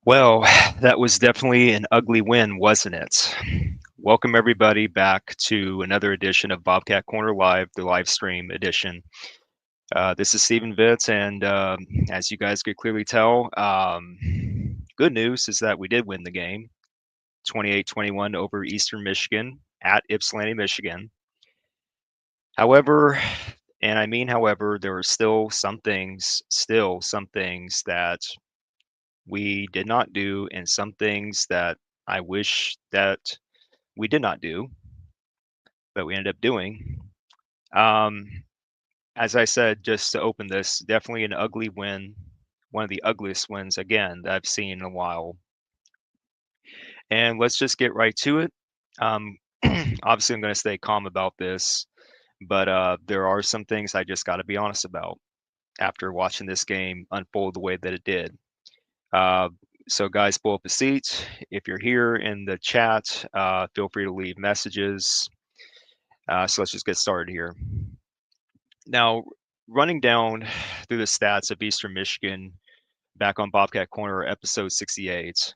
Well, that was definitely an ugly win, wasn't it? Welcome everybody back to another edition of Bobcat Corner Live, the live stream edition. This is Stephen Vitz, and as you guys could clearly tell, good news is that we did win the game, 28-21 over Eastern Michigan at Ypsilanti, Michigan. However, and I mean however, there are still some things that we did not do and some things that I wish that we did not do, but we ended up doing. Um, as I said, just to open this, definitely an ugly win, one of the ugliest wins again that I've seen in a while. And let's just get right to it. Um, obviously, I'm going to stay calm about this, but there are some things I just got to be honest about after watching this game unfold the way that it did. Uh, so, guys, pull up a seat. If you're here in the chat, feel free to leave messages. So let's just get started here. Now, running down through the stats of Eastern Michigan back on Bobcat Corner, episode 68,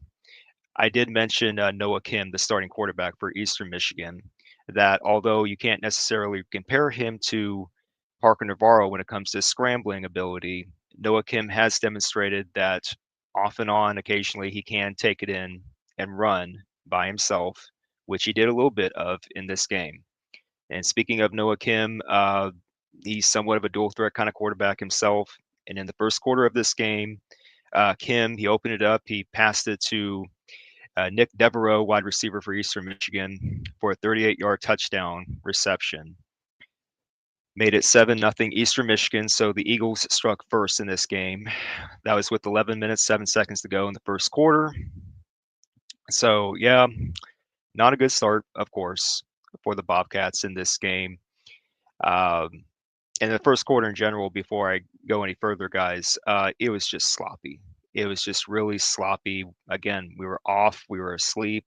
I did mention Noah Kim, the starting quarterback for Eastern Michigan, that although you can't necessarily compare him to Parker Navarro when it comes to scrambling ability, Noah Kim has demonstrated that off and on, occasionally, he can take it in and run by himself, which he did a little bit of in this game. And speaking of Noah Kim, he's somewhat of a dual threat kind of quarterback himself. And in the first quarter of this game, Kim, he opened it up. He passed it to Nick Devereaux, wide receiver for Eastern Michigan, for a 38-yard touchdown reception. Made it 7-0 Eastern Michigan. So the Eagles struck first in this game. That was with 11 minutes, 7 seconds to go in the first quarter. So, yeah, not a good start, of course, for the Bobcats in this game. Um, in the first quarter in general, before I go any further, guys, it was just sloppy. It was just really sloppy. Again, we were off, we were asleep.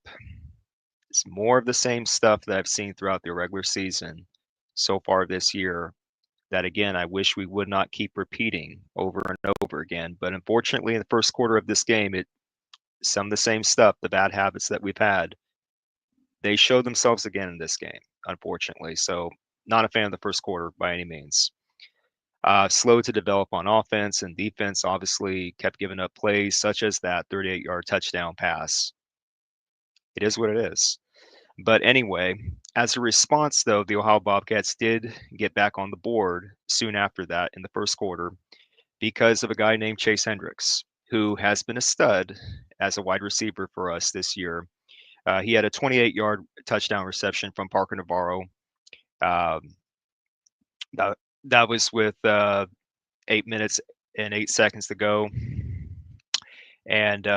It's more of the same stuff that I've seen throughout the regular season so far this year. That again, I wish we would not keep repeating over and over again. But unfortunately, in the first quarter of this game, some of the same stuff, the bad habits that we've had, they showed themselves again in this game, unfortunately. So, not a fan of the first quarter by any means. Slow to develop on offense, and defense obviously kept giving up plays such as that 38-yard touchdown pass. It is what it is. But anyway, as a response, though, the Ohio Bobcats did get back on the board soon after that in the first quarter because of a guy named Chase Hendricks, who has been a stud as a wide receiver for us this year. He had a 28-yard touchdown reception from Parker Navarro. Um, that, that was with 8 minutes and 8 seconds to go. And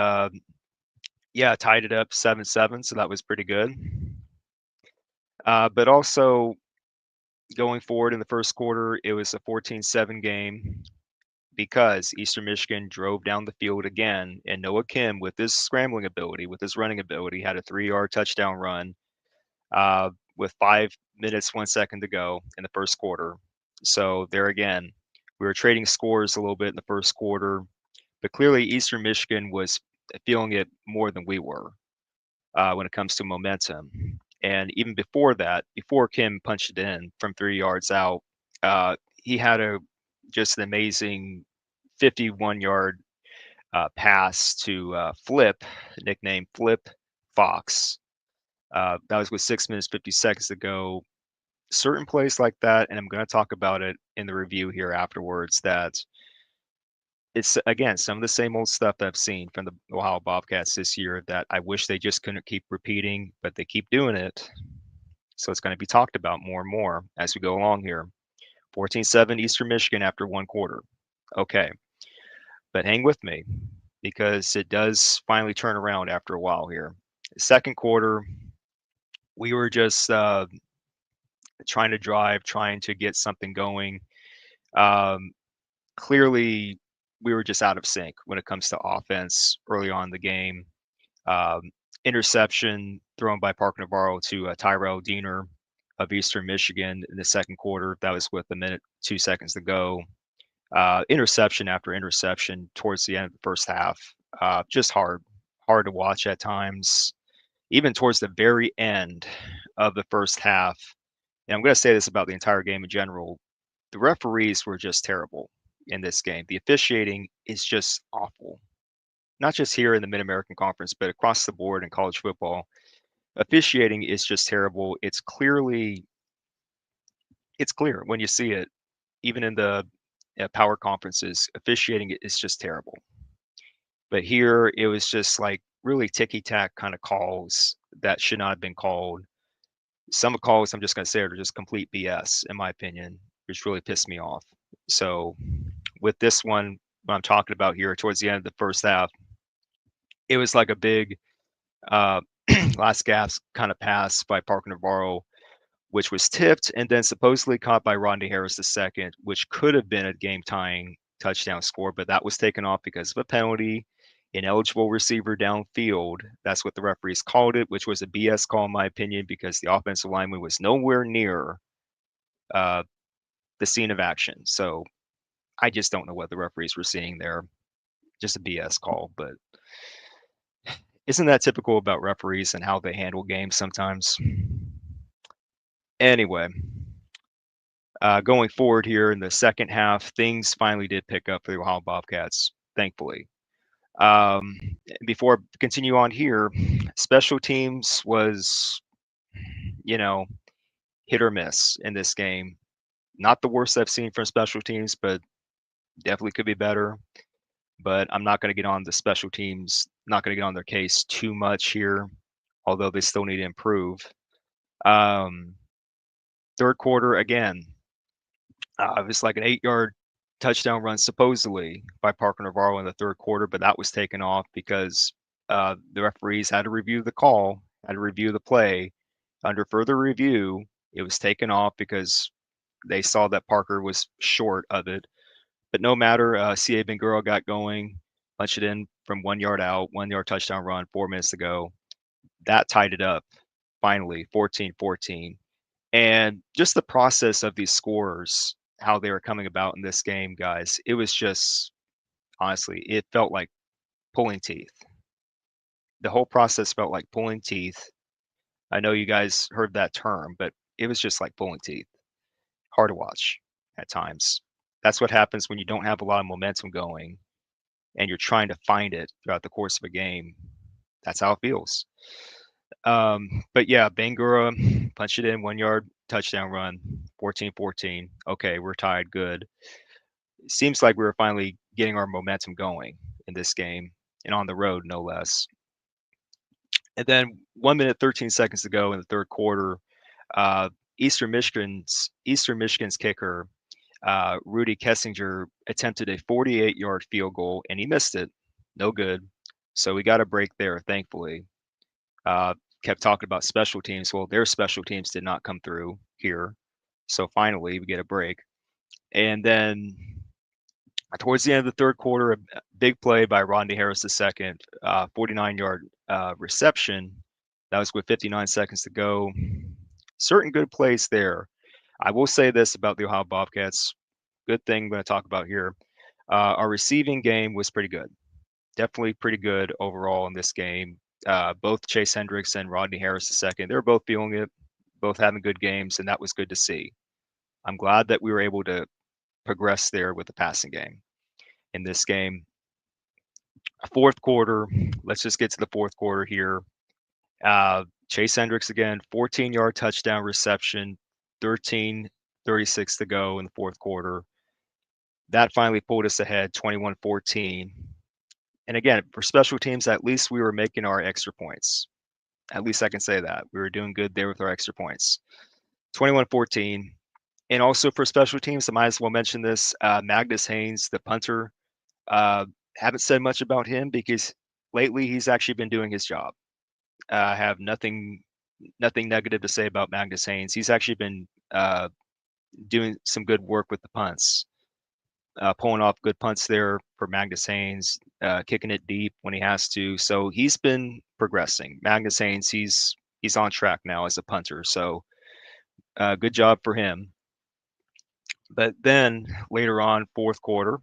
yeah, tied it up 7-7. So that was pretty good. But also going forward in the first quarter, it was a 14-7 game because Eastern Michigan drove down the field again. And Noah Kim, with his scrambling ability, with his running ability, had a 3-yard touchdown run with 5 minutes, 1 second to go in the first quarter. So there again, we were trading scores a little bit in the first quarter. But clearly, Eastern Michigan was feeling it more than we were when it comes to momentum. And even before that, before Kim punched it in from 3 yards out, he had just an amazing 51-yard pass to Flip, nicknamed Flip Fox. That was with 6 minutes 50 seconds to go. Certain plays like that, and I'm going to talk about it in the review here afterwards. That it's again some of the same old stuff that I've seen from the Ohio Bobcats this year that I wish they just couldn't keep repeating, but they keep doing it. So it's going to be talked about more and more as we go along here. 14-7 Eastern Michigan after one quarter. Okay, but hang with me because it does finally turn around after a while here. Second quarter, we were just trying to drive, trying to get something going. Clearly, we were just out of sync when it comes to offense early on in the game. Um, Interception thrown by Parker Navarro to Tyrell Diener of Eastern Michigan in the second quarter. That was with a minute, 2 seconds to go. Interception after interception towards the end of the first half. Just hard. hard to watch at times, even towards the very end of the first half. And I'm going to say this about the entire game in general. The referees were just terrible in this game. The officiating is just awful. Not just here in the Mid-American Conference, but across the board in college football. Officiating is just terrible. It's clear when you see it, even in the power conferences, officiating is just terrible. But here it was just like really ticky-tack kind of calls that should not have been called. Some calls, I'm just going to say, are just complete BS, in my opinion, which really pissed me off. So with this one, what I'm talking about here, towards the end of the first half, it was like a big uh, last gasp kind of pass by Parker Navarro, which was tipped and then supposedly caught by Rodney Harris II, which could have been a game-tying touchdown score, but that was taken off because of a penalty. Ineligible receiver downfield. That's what the referees called it, which was a BS call, in my opinion, because the offensive lineman was nowhere near uh, the scene of action. So I just don't know what the referees were seeing there. Just a BS call, but isn't that typical about referees and how they handle games sometimes? Anyway, going forward here in the second half, things finally did pick up for the Ohio Bobcats, thankfully. Um, Before I continue on here, special teams was, you know, hit or miss in this game. Not the worst I've seen from special teams, but definitely could be better. But I'm not going to get on the special teams, not going to get on their case too much here, although they still need to improve. Um, Third quarter, again, it was like an 8-yard touchdown run, supposedly, by Parker Navarro in the third quarter, but that was taken off because the referees had to review the call, had to review the play. Under further review, it was taken off because they saw that Parker was short of it. But no matter, C.A. Benguro got going, punched it in from 1 yard out, 1 yard touchdown run, 4 minutes to go. That tied it up finally, 14-14. And just the process of these scores, how they were coming about in this game, guys, it was just honestly, it felt like pulling teeth. The whole process felt like pulling teeth. I know you guys heard that term, but it was just like pulling teeth. Hard to watch at times. That's what happens when you don't have a lot of momentum going and you're trying to find it throughout the course of a game. That's how it feels. But yeah, Bangura punched it in, 1 yard touchdown run, 14-14. Okay, we're tied. Good. It seems like we were finally getting our momentum going in this game and on the road, no less. And then 1 minute, 13 seconds to go in the third quarter, uh, Eastern Michigan's kicker, Rudy Kessinger, attempted a 48-yard field goal and he missed it. No good. So we got a break there, thankfully. Uh, Kept talking about special teams. Well, their special teams did not come through here. So finally, we get a break. And then towards the end of the third quarter, a big play by Rodney Harris II, 49-yard reception. That was with 59 seconds to go. Certain good plays there. I will say this about the Ohio Bobcats. Good thing I'm going to talk about here. Our receiving game was pretty good. Definitely pretty good overall in this game. Both Chase Hendricks and Rodney Harris II, they were both feeling it, both having good games, and that was good to see. I'm glad that we were able to progress there with the passing game in this game. Fourth quarter, let's just get to the fourth quarter here. Chase Hendricks again, 14-yard touchdown reception, 13:36 to go in the fourth quarter. That finally pulled us ahead, 21-14. And again, for special teams, at least we were making our extra points. At least I can say that. We were doing good there with our extra points. 21-14. And also for special teams, I might as well mention this. Magnus Haynes, the punter, haven't said much about him because lately he's actually been doing his job. I have nothing negative to say about Magnus Haynes. He's actually been doing some good work with the punts, pulling off good punts there for Magnus Haynes, kicking it deep when he has to. So he's been progressing. Magnus Haynes, he's on track now as a punter. So good job for him. But then later on, fourth quarter,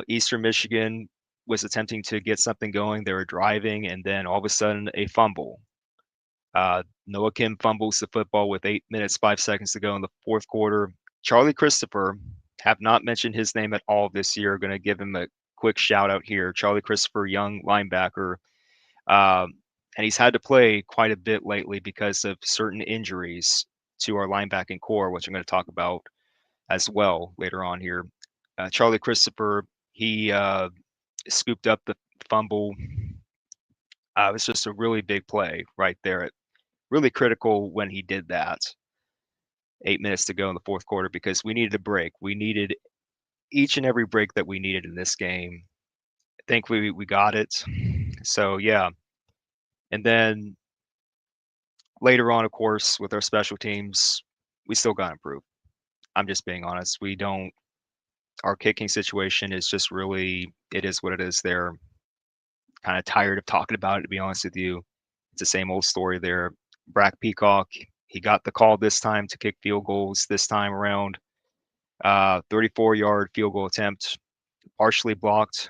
Eastern Michigan was attempting to get something going. They were driving, and then all of a sudden, a fumble. Noah Kim fumbles the football with 8 minutes, 5 seconds to go in the fourth quarter. Charlie Christopher, have not mentioned his name at all this year. Going to give him a quick shout out here. Charlie Christopher, young linebacker. Um, and he's had to play quite a bit lately because of certain injuries to our linebacking core, which I'm going to talk about as well later on here. Charlie Christopher, he scooped up the fumble. It was just a really big play right there. Really critical when he did that. 8 minutes to go in the fourth quarter because we needed a break. We needed each and every break that we needed in this game. Thankfully, we got it. So, yeah. And then later on, of course, with our special teams, we still got to improve. I'm just being honest. We don't, our kicking situation is just really, it is what it is there. Kind of tired of talking about it, to be honest with you. It's the same old story there. Brack Peacock, he got the call this time to kick field goals this time around. 34-yard field goal attempt, partially blocked.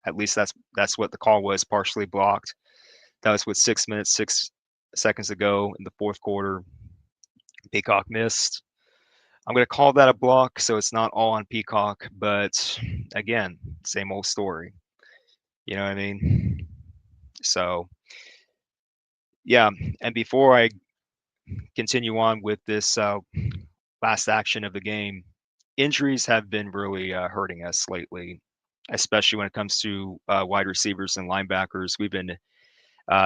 At least that's what the call was, partially blocked. That was with 6 minutes, 6 seconds to go in the fourth quarter. Peacock missed. I'm going to call that a block, so it's not all on Peacock, but again, same old story. You know what I mean? So, yeah. And before I continue on with this last action of the game, injuries have been really hurting us lately, especially when it comes to wide receivers and linebackers. We've been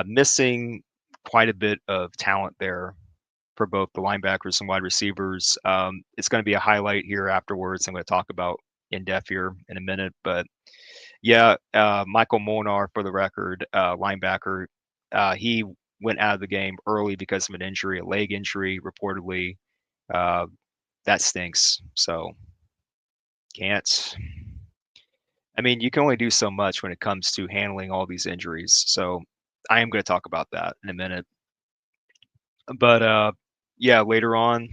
missing quite a bit of talent there for both the linebackers and wide receivers. It's going to be a highlight here afterwards. I'm going to talk about in depth here in a minute, but yeah, Michael Molnar, for the record, linebacker, he went out of the game early because of an injury, a leg injury, reportedly. Uh, that stinks. So can't. I mean, you can only do so much when it comes to handling all these injuries. So I am going to talk about that in a minute. But yeah, later on,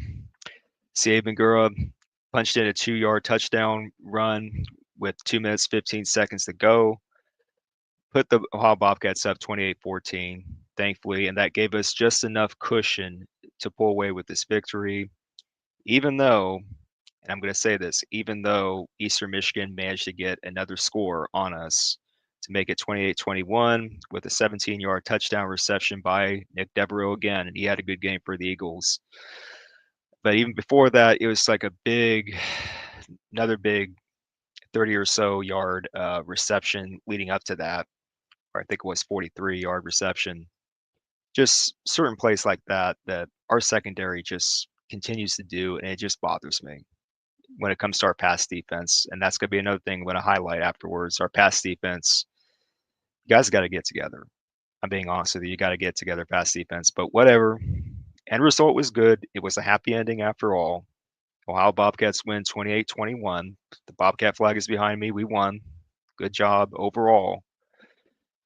C.A. Bangura punched in a 2-yard touchdown run with 2 minutes, 15 seconds to go. Put the Ohio Bobcats up 28-14, thankfully, and that gave us just enough cushion to pull away with this victory, even though, and I'm going to say this, even though Eastern Michigan managed to get another score on us to make it 28-21 with a 17-yard touchdown reception by Nick Devereaux again, and he had a good game for the Eagles. But even before that, it was like another big 30 or so yard reception leading up to that, or I think it was 43-yard reception. Just certain plays like that our secondary just continues to do, and it just bothers me when it comes to our pass defense. And that's going to be another thing I'm going to highlight afterwards. Our pass defense, you guys got to get together. I'm being honest with you. You got to get together, pass defense. But whatever. End result was good. It was a happy ending after all. Ohio Bobcats win 28-21. The Bobcat flag is behind me. We won. Good job overall.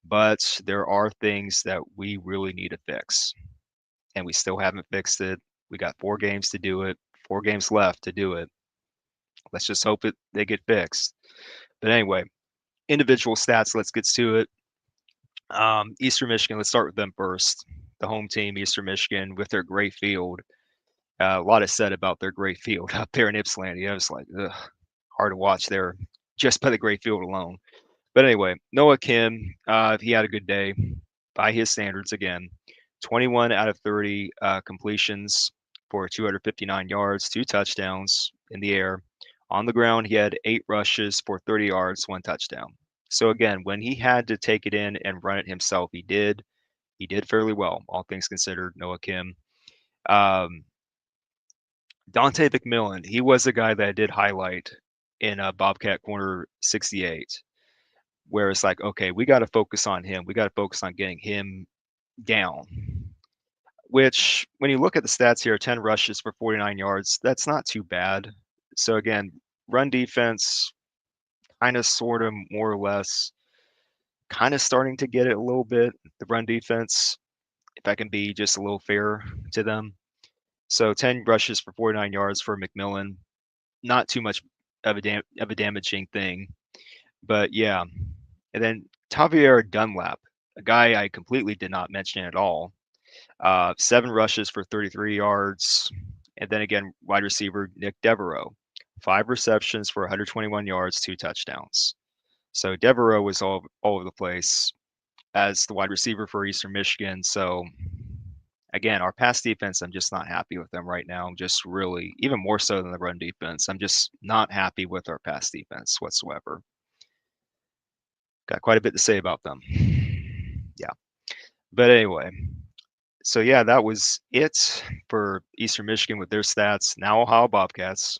But there are things that we really need to fix. And we still haven't fixed it. We got 4 games to do it, 4 games left to do it. Let's just hope they get fixed. But anyway, individual stats, let's get to it. Eastern Michigan, let's start with them first. The home team, Eastern Michigan, with their great field. A lot is said about their great field up there in Ypsilanti. I was like, ugh, hard to watch there just by the great field alone. But anyway, Noah Kim, he had a good day by his standards again. 21 out of 30 completions for 259 yards, 2 touchdowns in the air. On the ground, he had 8 rushes for 30 yards, 1 touchdown. So again, when he had to take it in and run it himself, he did. He did fairly well, all things considered, Noah Kim. Dante McMillan, he was a guy that I did highlight in Bobcat Corner 68, where it's like, okay, we got to focus on him. We got to focus on getting him down. Which, when you look at the stats here, 10 rushes for 49 yards, that's not too bad. So again, run defense, kind of, sort of, more or less, kind of starting to get it a little bit. The run defense, if I can be just a little fair to them. So 10 rushes for 49 yards for McMillan, not too much of a damaging thing. But yeah, and then Javier Dunlap, a guy I completely did not mention at all. 7 rushes for 33 yards. And then again, wide receiver Nick Devereaux, 5 receptions for 121 yards, 2 touchdowns. So Devereaux was all over the place as the wide receiver for Eastern Michigan. So again, our pass defense, I'm just not happy with them right now. I'm just really, even more so than the run defense, I'm just not happy with our pass defense whatsoever. Got quite a bit to say about them. Yeah. But anyway, so yeah, that was it for Eastern Michigan with their stats. Now Ohio Bobcats.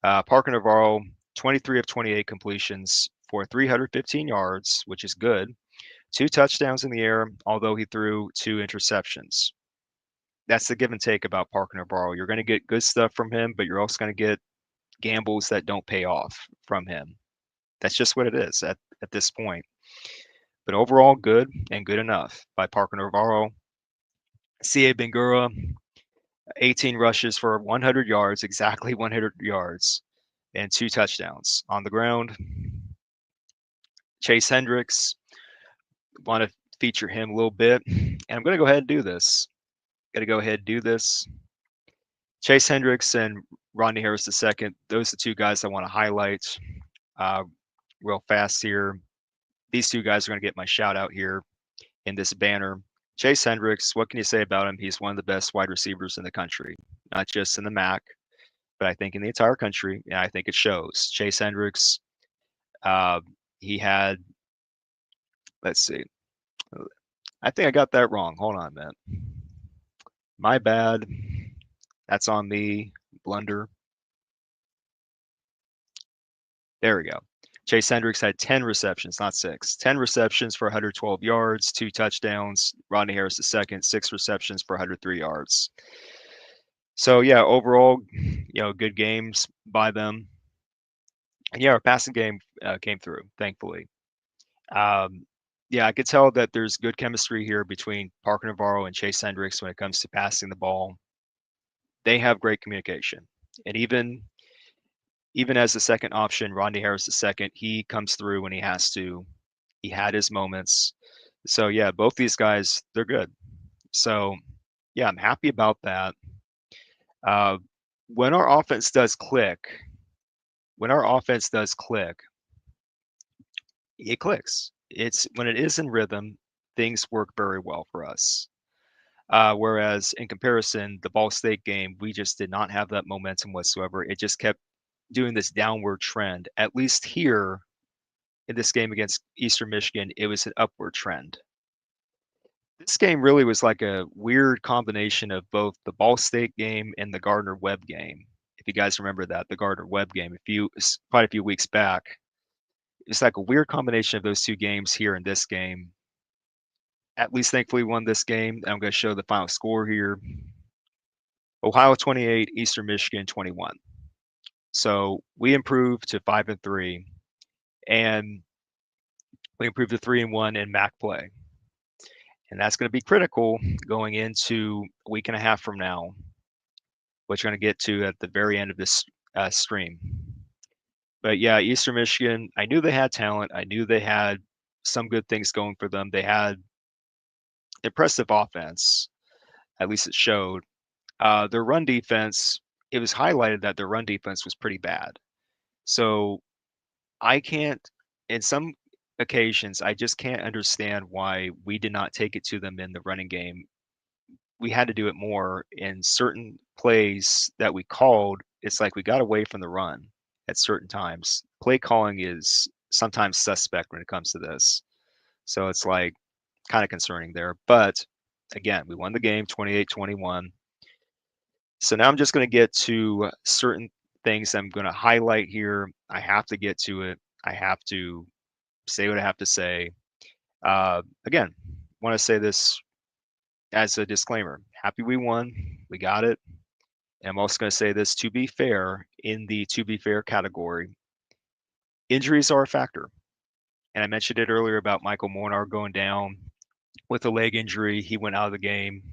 Parker Navarro, 23 of 28 completions for 315 yards, which is good. 2 touchdowns in the air, although he threw 2 interceptions. That's the give and take about Parker Navarro. You're going to get good stuff from him, but you're also going to get gambles that don't pay off from him. That's just what it is at this point. But overall, good and good enough by Parker Navarro. C.A. Bangura, 18 rushes for 100 yards, exactly 100 yards, and 2 touchdowns on the ground. Chase Hendricks, want to feature him a little bit, and I'm going to go ahead and do this. Got to go ahead and do this. Chase Hendricks and Rodney Harris II, those are the 2 guys I want to highlight uh, real fast here. These 2 guys are going to get my shout out here in this banner. Chase Hendricks, what can you say about him? He's one of the best wide receivers in the country, not just in the MAC, but I think in the entire country. And I think it shows. Chase Hendricks, uh, he had, let's see, I think I got that wrong. Hold on a minute. My bad. That's on me. Blunder. There we go. Chase Hendricks had 10 receptions, not 6. 10 receptions for 112 yards, 2 touchdowns. Rodney Harris II, 6 receptions for 103 yards. So yeah, overall, good games by them. And yeah, our passing game came through, thankfully. Yeah, I could tell that there's good chemistry here between Parker Navarro and Chase Hendricks when it comes to passing the ball. They have great communication, and even as the second option, Rodney Harris II, he comes through when he has to. He had his moments. So yeah, both these guys, they're good. So yeah, I'm happy about that. Uh, when our offense does click, when our offense does click, it clicks. It's when it is in rhythm, things work very well for us. Whereas in comparison, the Ball State game, we just did not have that momentum whatsoever. It just kept doing this downward trend. At least here in this game against Eastern Michigan, it was an upward trend. This game really was like a weird combination of both the Ball State game and the Gardner Webb game. If you guys remember that, the Gardner Webb game, quite a few weeks back, it's like a weird combination of those 2 games here in this game. At least thankfully won this game. I'm going to show the final score here. Ohio 28, Eastern Michigan 21. So we improved to 5-3, and we improved to 3-1 in MAC play. And that's going to be critical going into a week and a half from now, which we're going to get to at the very end of this stream. But yeah, Eastern Michigan, I knew they had talent. I knew they had some good things going for them. They had impressive offense, at least it showed. Their run defense, it was highlighted that their run defense was pretty bad. So I can't, in some occasions, I just can't understand why we did not take it to them in the running game. We had to do it more in certain plays that we called. It's like we got away from the run at certain times. Play calling is sometimes suspect when it comes to this. So it's like kind of concerning there. But again, we won the game 28-21. So now I'm just going to get to certain things I'm going to highlight here. I have to get to it. I have to say what I have to say. Again, want to say this as a disclaimer. Happy we won. We got it. And I'm also going to say this to be fair in the to be fair category. Injuries are a factor. And I mentioned it earlier about Michael Mornar going down with a leg injury. He went out of the game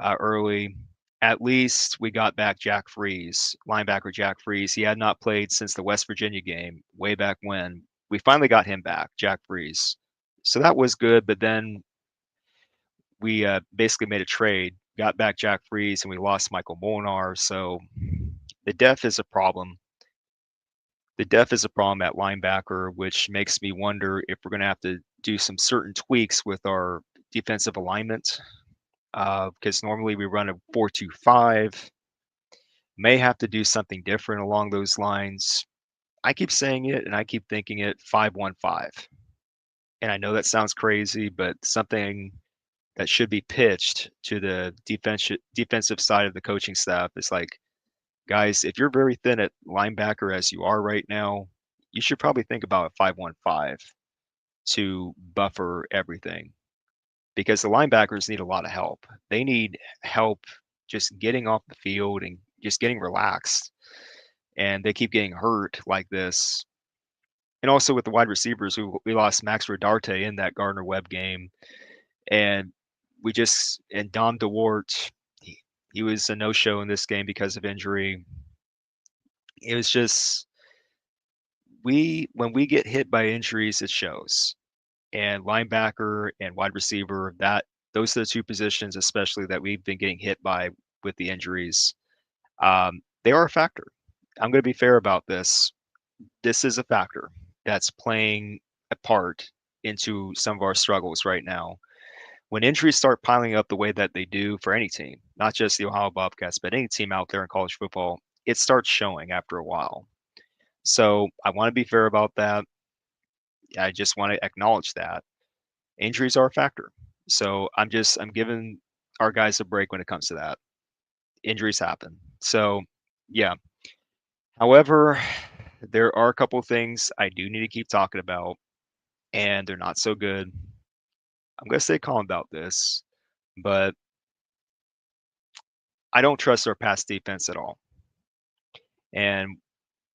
early. At least we got back Jack Freeze, linebacker Jack Freeze. He had not played since the West Virginia game way back when we finally got him back, Jack Freeze. So that was good, but then we basically made a trade, got back Jack Freeze, and we lost Michael Molnar. So the depth is a problem. The depth is a problem at linebacker, which makes me wonder if we're going to have to do some certain tweaks with our defensive alignment. Because normally we run a 4-2-5, may have to do something different along those lines. I keep saying it and I keep thinking it 5-1-5. And I know that sounds crazy, but something that should be pitched to the defensive side of the coaching staff is like, guys, if you're very thin at linebacker as you are right now, you should probably think about a 5-1-5 to buffer everything because the linebackers need a lot of help. They need help just getting off the field and just getting relaxed. And they keep getting hurt like this. And also with the wide receivers, we lost Max Rodarte in that Gardner Webb game. And and Dom DeWart, he was a no-show in this game because of injury. It was just, when we get hit by injuries, it shows. And linebacker and wide receiver, those are the two positions, especially that we've been getting hit by with the injuries. They are a factor. I'm going to be fair about this. This is a factor that's playing a part into some of our struggles right now. When injuries start piling up the way that they do for any team, not just the Ohio Bobcats, but any team out there in college football, it starts showing after a while. So I want to be fair about that. I just want to acknowledge that injuries are a factor. So I'm giving our guys a break when it comes to that. Injuries happen. So yeah. However, there are a couple of things I do need to keep talking about, and they're not so good. I'm going to stay calm about this, but I don't trust our pass defense at all. And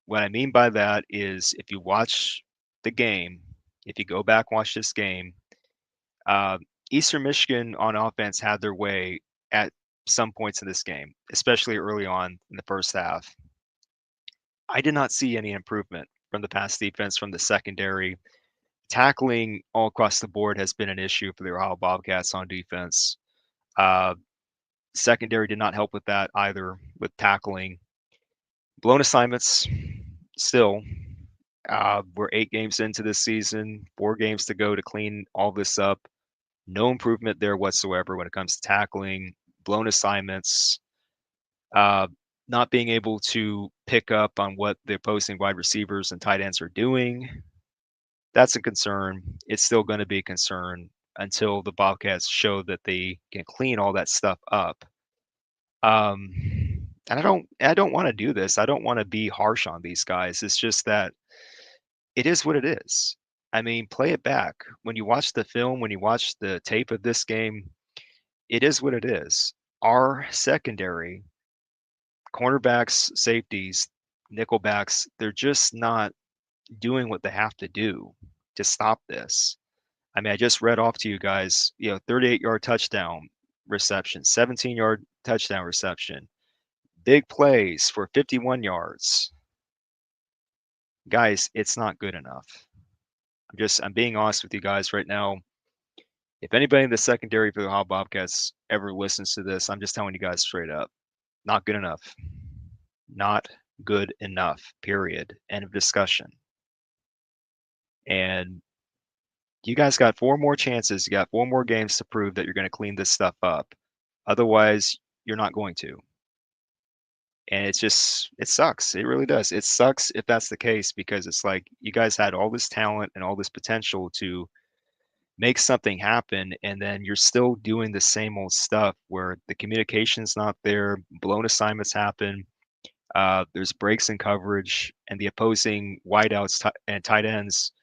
what I mean by that is if you watch the game, if you go back and watch this game, uh, Eastern Michigan on offense had their way at some points in this game, especially early on in the first half. I did not see any improvement from the pass defense, from the secondary. Tackling all across the board has been an issue for the Ohio Bobcats on defense. Uh, Secondary did not help with that either, with tackling. Blown assignments, still. We're 8 games into this season, 4 games to go to clean all this up. No improvement there whatsoever when it comes to tackling, blown assignments, uh, not being able to pick up on what the opposing wide receivers and tight ends are doing. That's a concern. It's still going to be a concern until the Bobcats show that they can clean all that stuff up. Um, and I don't want to do this. I don't want to be harsh on these guys. It's just that it is what it is. I mean, play it back. When you watch the film, when you watch the tape of this game, it is what it is. Our secondary, cornerbacks, safeties, nickelbacks, they're just not doing what they have to do to stop this. I mean, I just read off to you guys, 38-yard touchdown reception, 17-yard touchdown reception, big plays for 51 yards. Guys, it's not good enough. I'm being honest with you guys right now. If anybody in the secondary for the Ohio Bobcats ever listens to this, I'm just telling you guys straight up, not good enough. Not good enough, period. End of discussion. And you guys got 4 more chances. You got 4 more games to prove that you're going to clean this stuff up. Otherwise, you're not going to. And it sucks. It really does. It sucks if that's the case because it's like you guys had all this talent and all this potential to make something happen, and then you're still doing the same old stuff where the communication's not there, blown assignments happen, there's breaks in coverage, and the opposing wideouts and tight ends,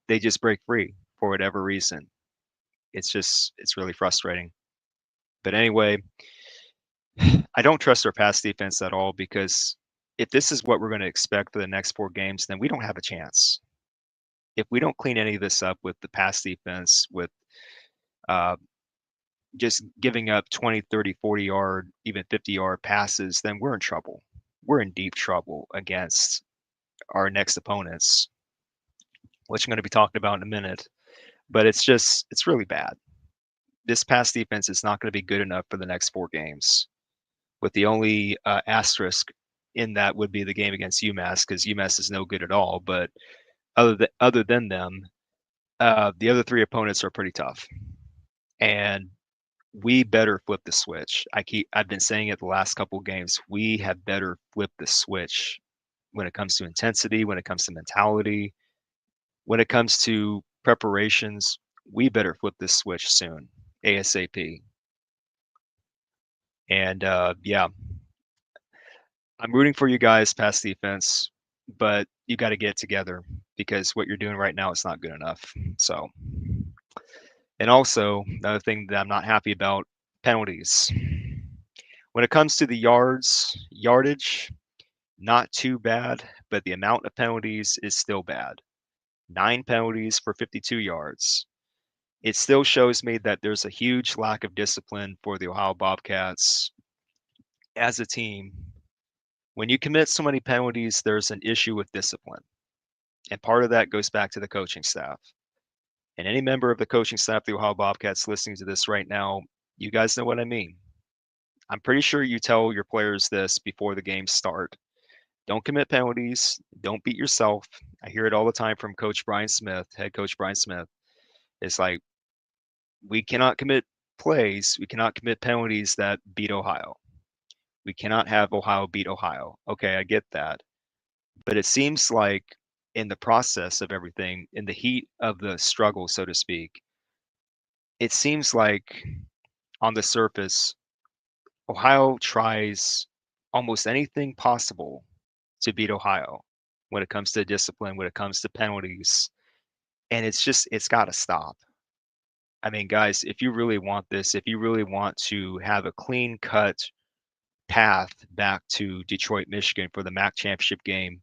they just break free for whatever reason. It's really frustrating. But anyway, I don't trust our pass defense at all because if this is what we're going to expect for the next 4 games, then we don't have a chance. If we don't clean any of this up with the pass defense, with uh, just giving up 20, 30, 40-yard, even 50-yard passes, then we're in trouble. We're in deep trouble against our next opponents. which I'm going to be talking about in a minute. But it's really bad. This pass defense is not going to be good enough for the next 4 games. With the only asterisk in that would be the game against UMass, because UMass is no good at all. But other than them, the other 3 opponents are pretty tough, and we better flip the switch. I've been saying it the last couple of games. We have better flip the switch when it comes to intensity, when it comes to mentality, when it comes to preparations. We better flip this switch soon, ASAP. And yeah, I'm rooting for you guys, pass defense, but you got to get it together because what you're doing right now is not good enough. So, and also another thing that I'm not happy about, penalties. When it comes to the yardage, not too bad, but the amount of penalties is still bad. 9 penalties for 52 yards. It still shows me that there's a huge lack of discipline for the Ohio Bobcats as a team. When you commit so many penalties, there's an issue with discipline. And part of that goes back to the coaching staff. And any member of the coaching staff of the Ohio Bobcats listening to this right now, you guys know what I mean. I'm pretty sure you tell your players this before the games start. Don't commit penalties. Don't beat yourself. I hear it all the time from Coach Brian Smith, head coach Brian Smith. It's like, we cannot commit plays. We cannot commit penalties that beat Ohio. We cannot have Ohio beat Ohio. Okay, I get that. But it seems like in the process of everything, in the heat of the struggle, so to speak, it seems like on the surface, Ohio tries almost anything possible to beat Ohio when it comes to discipline, when it comes to penalties. And it's got to stop. I mean, guys, if you really want this, if you really want to have a clean cut path back to Detroit, Michigan for the MAC championship game,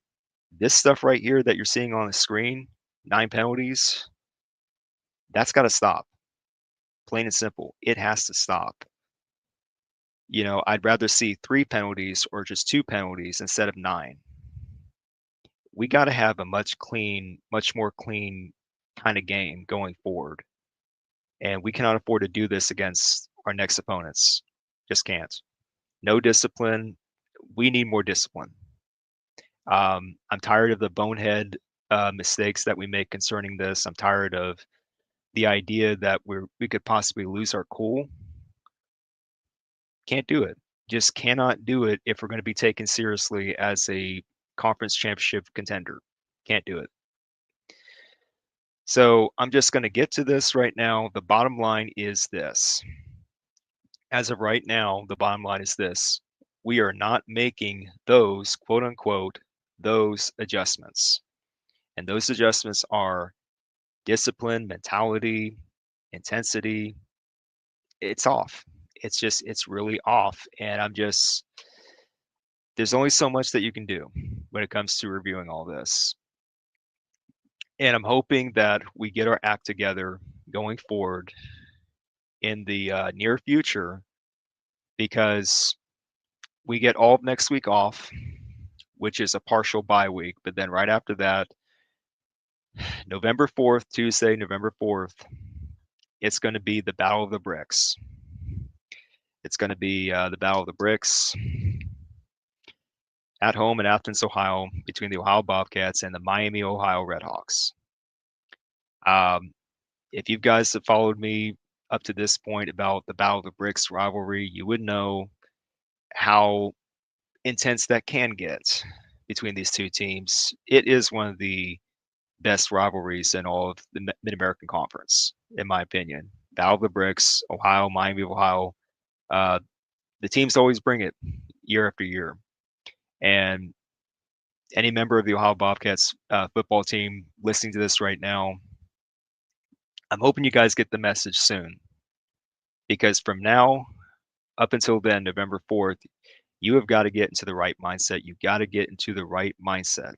this stuff right here that you're seeing on the screen, 9 penalties, that's got to stop. Plain and simple. It has to stop. I'd rather see 3 penalties or just 2 penalties instead of 9. We got to have a much more clean kind of game going forward. And we cannot afford to do this against our next opponents. Just can't. No discipline. We need more discipline. I'm tired of the bonehead mistakes that we make concerning this. I'm tired of the idea that we could possibly lose our cool. Can't do it. Just cannot do it if we're going to be taken seriously as a conference championship contender. Can't do it. So I'm just going to get to this right now. The bottom line is this. As of right now, the bottom line is this. We are not making those, quote unquote, those adjustments. And those adjustments are discipline, mentality, intensity. It's off. It's really off. And there's only so much that you can do when it comes to reviewing all this. And I'm hoping that we get our act together going forward in the near future, because we get all of next week off, which is a partial bye week. But then right after that, November 4th, Tuesday, November 4th, it's going to be the Battle of the Bricks. It's going to be the Battle of the Bricks at home in Athens, Ohio, between the Ohio Bobcats and the Miami, Ohio Redhawks. If you guys have followed me up to this point about the Battle of the Bricks rivalry, you would know how intense that can get between these two teams. It is one of the best rivalries in all of the Mid-American Conference, in my opinion. Battle of the Bricks, Ohio, Miami, Ohio. The teams always bring it year after year. And any member of the Ohio Bobcats football team listening to this right now, I'm hoping you guys get the message soon. Because from now up until then, November 4th, you have got to get into the right mindset. You've got to get into the right mindset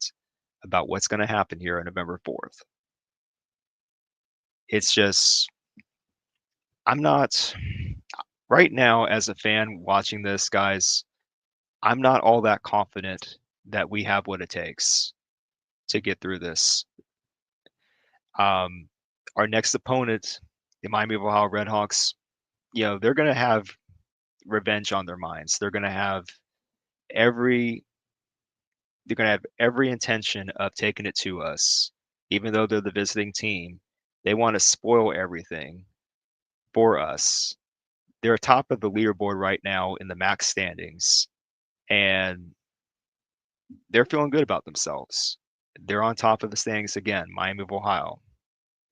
about what's going to happen here on November 4th. It's just, I'm not, right now as a fan watching this, guys, I'm not all that confident that we have what it takes to get through this. Um, our next opponent, the Miami of Ohio Redhawks, they're going to have revenge on their minds. Every they're going to have every intention of taking it to us, even though they're the visiting team. They want to spoil everything for us. They're top of the leaderboard right now in the max standings, and they're feeling good about themselves. They're on top of the standings again, Miami of Ohio.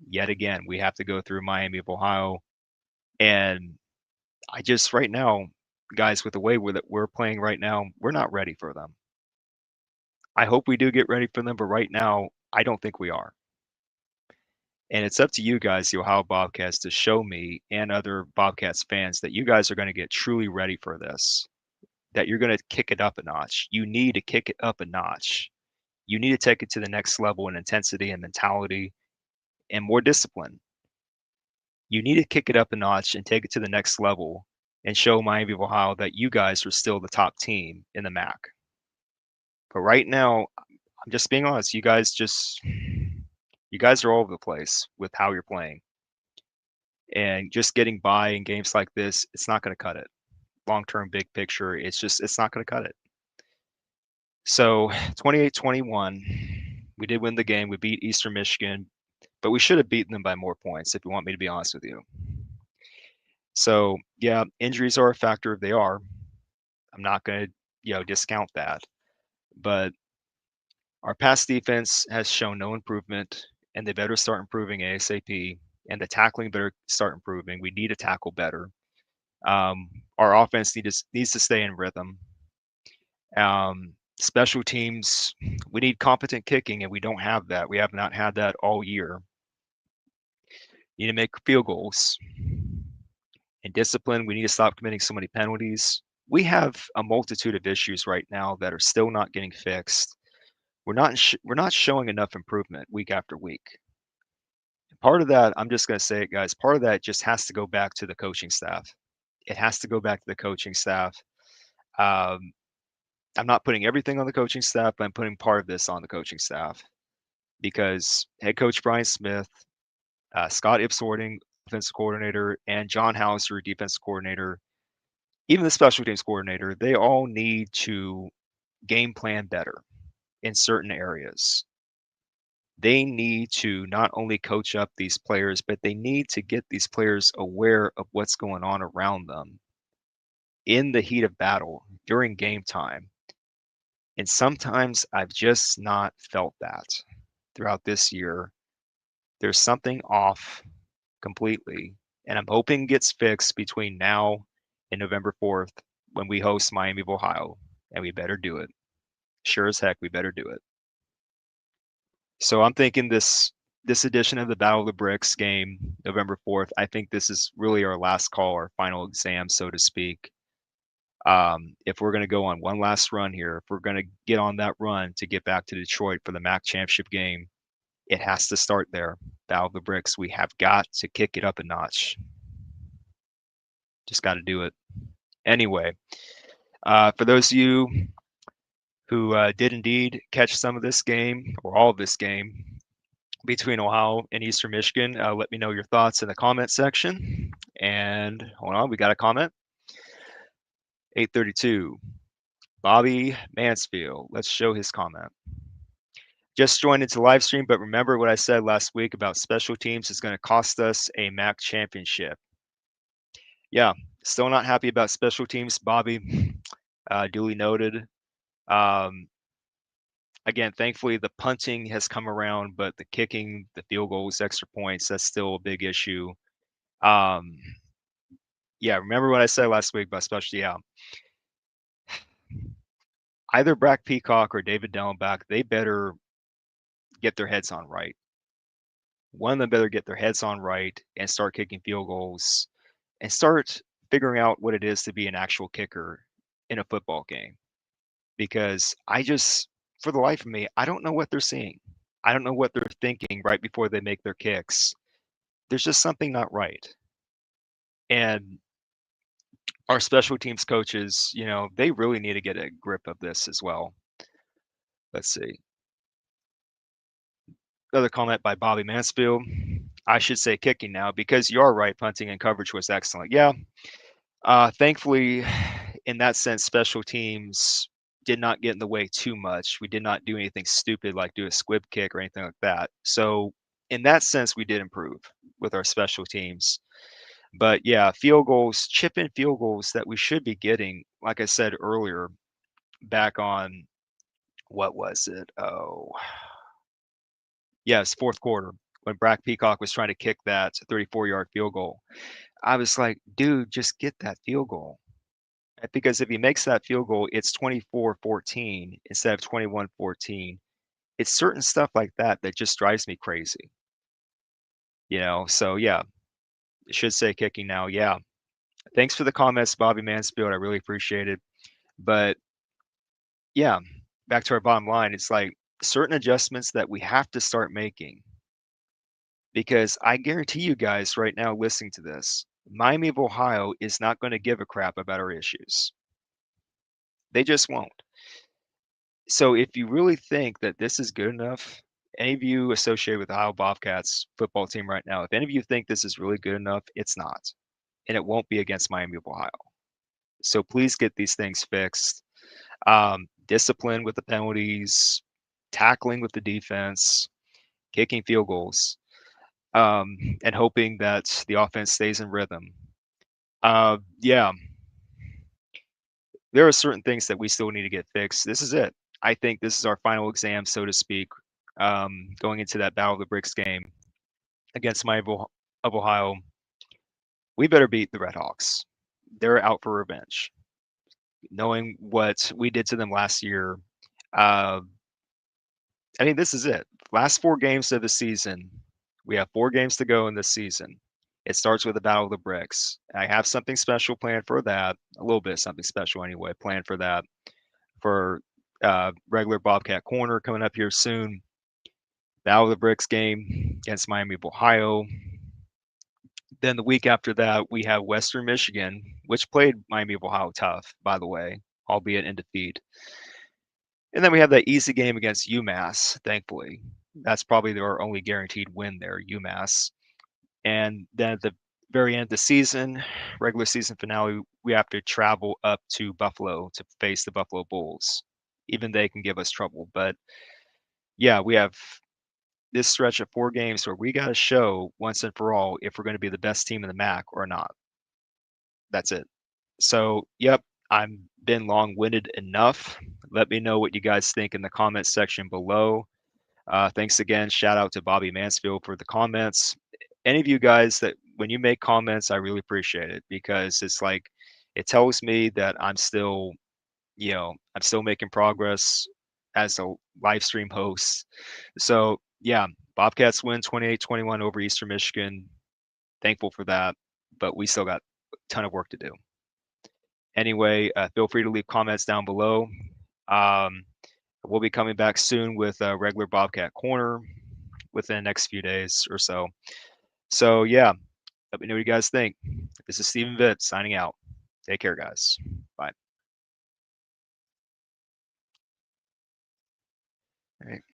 Yet again, we have to go through Miami of Ohio. And I just, right now, guys, with the way that we're playing right now, we're not ready for them. I hope we do get ready for them, but right now, I don't think we are. And it's up to you guys, the Ohio Bobcats, to show me and other Bobcats fans that you guys are going to get truly ready for this, that you're going to kick it up a notch. You need to kick it up a notch. You need to take it to the next level in intensity and mentality and more discipline. You need to kick it up a notch and take it to the next level and show Miami of Ohio that you guys are still the top team in the MAC. But right now, I'm just being honest, you guys are all over the place with how you're playing. And just getting by in games like this, it's not going to cut it. Long-term big picture, it's not going to cut it. So 28-21, we did win the game. We beat Eastern Michigan, but we should have beaten them by more points, if you want me to be honest with you. So yeah, injuries are a factor. They are. I'm not going to, discount that. But our pass defense has shown no improvement, and they better start improving ASAP. And the tackling better start improving. We need to tackle better. Our offense needs to stay in rhythm. Special teams, we need competent kicking, and we don't have that. We have not had that all year. You need to make field goals. In discipline, we need to stop committing so many penalties. We have a multitude of issues right now that are still not getting fixed. We're not showing enough improvement week after week. Part of that, I'm just going to say it, guys. Part of that just has to go back to the coaching staff. It has to go back to the coaching staff. Um, I'm not putting everything on the coaching staff, but I'm putting part of this on the coaching staff because head coach Brian Smith, Scott Ipswording, offensive coordinator, and John Hauser, defensive coordinator, even the special teams coordinator, they all need to game plan better in certain areas. They need to not only coach up these players, but they need to get these players aware of what's going on around them in the heat of battle during game time. And sometimes I've just not felt that throughout this year. There's something off completely. And I'm hoping it gets fixed between now and November 4th when we host Miami of Ohio. And we better do it. Sure as heck, we better do it. So I'm thinking this edition of the Battle of the Bricks game, November 4th, I think this is really our last call, our final exam, so to speak. If we're going to go on one last run here, if we're going to get on that run to get back to Detroit for the MAC championship game, it has to start there. Battle of the Bricks. We have got to kick it up a notch. Just got to do it. Anyway, for those of you who did indeed catch some of this game or all of this game between Ohio and Eastern Michigan, let me know your thoughts in the comment section. And hold on, we got a comment. 832. Bobby Mansfield. Let's show his comment. Just joined into live stream, but remember what I said last week about special teams is going to cost us a MAC championship. Yeah, still not happy about special teams, Bobby. Duly noted. Again, thankfully the punting has come around, but the kicking, the field goals, extra points, that's still a big issue. Yeah, remember what I said last week about special? Yeah. Either Brack Peacock or David Dellenbach, they better get their heads on right. One of them better get their heads on right and start kicking field goals and start figuring out what it is to be an actual kicker in a football game. Because for the life of me, I don't know what they're seeing. I don't know what they're thinking right before they make their kicks. There's just something not right. And our special teams coaches, they really need to get a grip of this as well. Let's see. Another comment by Bobby Mansfield. I should say kicking now because you are right. Punting and coverage was excellent. Yeah. Thankfully, in that sense, special teams did not get in the way too much. We did not do anything stupid like do a squib kick or anything like that. So, in that sense, we did improve with our special teams. But yeah, field goals, chip in field goals that we should be getting, like I said earlier, back on what was it? Oh, yes, fourth quarter when Brack Peacock was trying to kick that 34-yard field goal. I was like, dude, just get that field goal. Because if he makes that field goal, it's 24-14 instead of 21-14. It's certain stuff like that that just drives me crazy. So yeah, it should say kicking now. Yeah. Thanks for the comments, Bobby Mansfield. I really appreciate it. But yeah, back to our bottom line, it's like certain adjustments that we have to start making because I guarantee you guys right now listening to this, Miami of Ohio is not going to give a crap about our issues. They just won't. So if you really think that this is good enough, any of you associated with the Ohio Bobcats football team right now, if any of you think this is really good enough, it's not. And it won't be against Miami of Ohio. So please get these things fixed. Discipline with the penalties, tackling with the defense, kicking field goals, and hoping that the offense stays in rhythm. Yeah, there are certain things that we still need to get fixed. This is it. I think this is our final exam, so to speak, going into that Battle of the Bricks game against Miami of Ohio. We better beat the Redhawks. They're out for revenge. Knowing what we did to them last year, uh, I mean, this is it. Last 4 games of the season. We have 4 games to go in this season. It starts with the Battle of the Bricks. I have something special planned for that. A little bit of something special anyway, planned for that. For regular Bobcat Corner coming up here soon. Battle of the Bricks game against Miami of Ohio. Then the week after that, we have Western Michigan, which played Miami of Ohio tough, by the way, albeit in defeat. And then we have that easy game against UMass, thankfully. That's probably our only guaranteed win there, UMass. And then at the very end of the season, regular season finale, we have to travel up to Buffalo to face the Buffalo Bulls. Even they can give us trouble. But yeah, we have this stretch of 4 games where we got to show once and for all if we're going to be the best team in the MAC or not. That's it. So, yep, I've been long-winded enough. Let me know what you guys think in the comments section below. Thanks again. Shout out to Bobby Mansfield for the comments. Any of you guys that when you make comments, I really appreciate it because it's like it tells me that I'm still making progress as a live stream host. So yeah, Bobcats win 28-21 over Eastern Michigan. Thankful for that, but we still got a ton of work to do. Anyway, feel free to leave comments down below. We'll be coming back soon with a regular Bobcat Corner within the next few days or so. So yeah, let me know what you guys think. This is Stephen Vitt signing out. Take care, guys. Bye. All right.